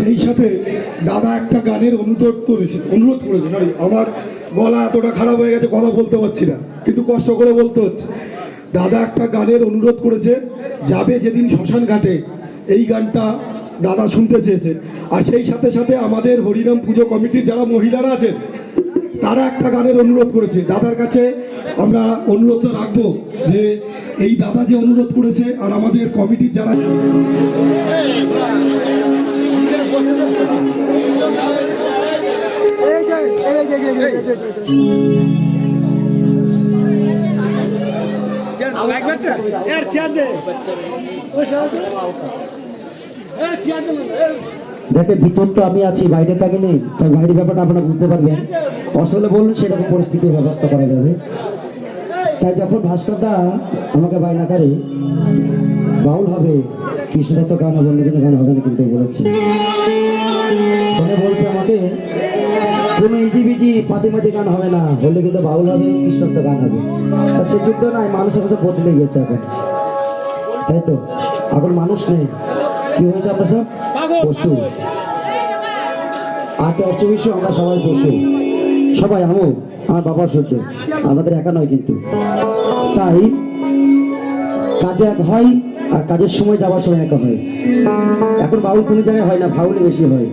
সেই সাথে দাদা একটা গানের অনুরোধ করেছে সরি, আমার গলা এতটা খারাপ হয়ে গেছে, কথা বলতে পারছি না, কিন্তু কষ্ট করে বলতে হচ্ছে। দাদা একটা গানের অনুরোধ করেছে, যাবে যেদিন শ্মশান ঘাটে, এই গানটা দাদা শুনতে চেয়েছে। আর সেই সাথে সাথে আমাদের হরিনাম পুজো কমিটির যারা মহিলারা আছেন তারা একটা গানের অনুরোধ করেছে। দাদার কাছে আমরা অনুরোধটা রাখবো যে এই দাদা যে অনুরোধ করেছে আর আমাদের কমিটির যারা দেখে ভিতর তো আমি আছি, বাইরে থাকে নেই, তাই বাইরের ব্যাপারটা আপনারা বুঝতে পারবেন। আসলে বলুন সেরকম পরিস্থিতির ব্যবস্থা করা যাবে। তাই যখন ভাস্করদা আমাকে বায়না করে বাউল হবে, কৃষ্ণদত্ত গান হবে, অন্য কোনো গান হবে না কিন্তু বলেছি, ফোনে বলছে আমাকে কোনো ইজিবিজি পাতিমাতি গান হবে না, বললে কিন্তু বাউল হবে, কৃষ্ণদত্ত গান হবে। সে যুদ্ধ নাই, মানুষের কাছে বদলে গেছে এখন, তাই তো এখন মানুষ নেই। কি হয়েছে আমরা সব পশু, আর অষ্টবিশ্ব আমরা সবাই পশু, সবাই আমার বাবার সহ্য, আমাদের একা নয় কিন্তু। তাই কাজে এক হয় আর কাজের সময় যাওয়ার সময় একা হয়। এখন বাউল কোনো জায়গায় হয় না, ভাউলে বেশি হয়।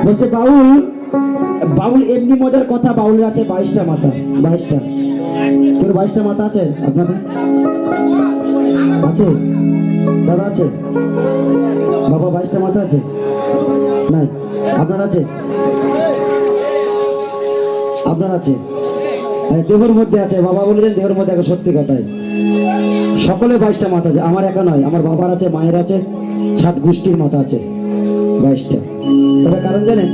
বলছে বাউল এমনি মজার কথা, বাউলের আছে 22টা মাথা। 22টা, তোর 22টা মাথা আছে আপনাদের? আছে দাদা, আছে বাবা, 22টা মাথা আছে? নাই, আপনার আছে? আপনার আছে, দেহের মধ্যে আছে। বাবা বলেছেন দেহের মধ্যে একটা সত্যি কথাই, সকলে 22টা মাথা আছে, আমার একা নয়, আমার বাবার আছে, মায়ের আছে, 7 গোষ্ঠীর মাথা আছে 22টা। তবে কারণ জানেন,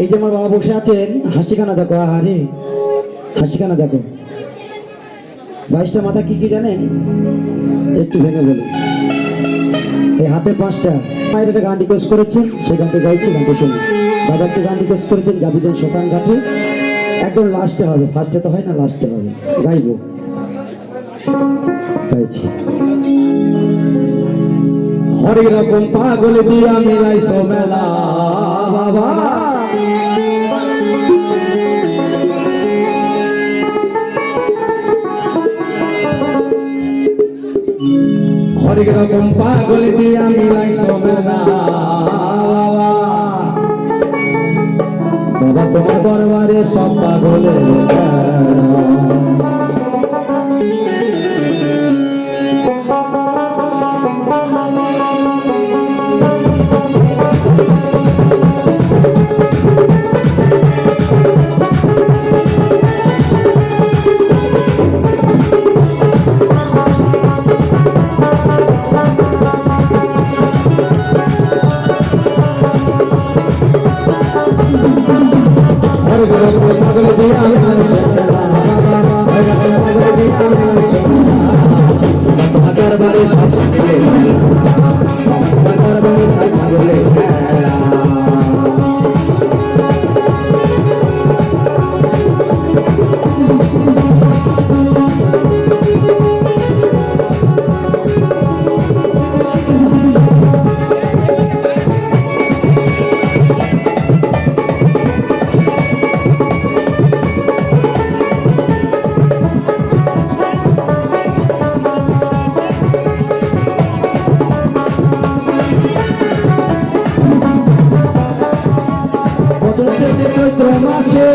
এই যে আমার বাবা বসে আছেন, হাসিখানা দেখো, আরে হাসিখানা দেখো, 22টা মাথা কি কি জানেন? একটু ভেঙে বলুন। এই হাতে 5টা। মায়ের একটা গান রিকোয়েস্ট করেছেন, সেই গানটি গাইছি, গানটি শুনি। দাদা একটা গান রিকোয়েস্ট করেছেন, যাবিদের শ্মশান ঘাটে, একদম লাস্টে হবে, ফার্স্টে তো হয় না, লাস্টে হবে, গাইবো। গাইছি। হরেক রকম পাগল দিয়া মিলাইছো মেলা বাবা, হরেক রকম পাগল দিয়া মিলাইছো মেলা বাবা, বাবা তোমার দরবারে সব পাগলের চৈত্র মাসে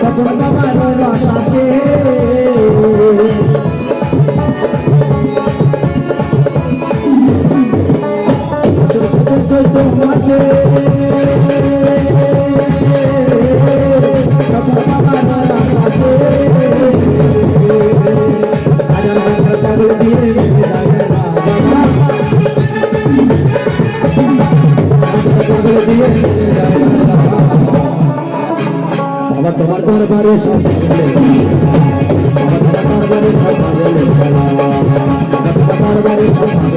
কখন বাবার রস আসে, চৈত্র মাসে কখন বাবার রস আসে, পাগল দিয়ে বাবা তোমার দরবারে সব দরবারে সব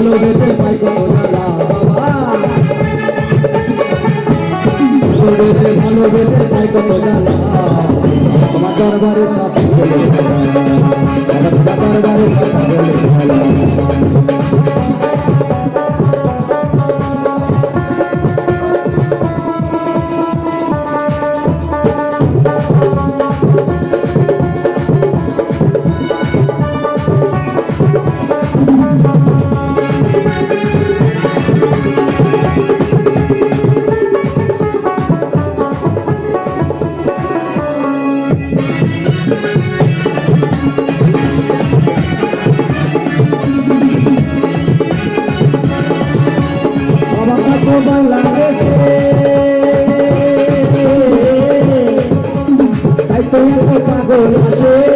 ভালোবেসে পাই কত জ্বালা বাবা সুরেতে ভালোবেসে পাই কত জ্বালা তোমার দরবারে সব বলে দরবারে কথা বলে ভালো বাংলাদেশে তাই তো পাগল আসে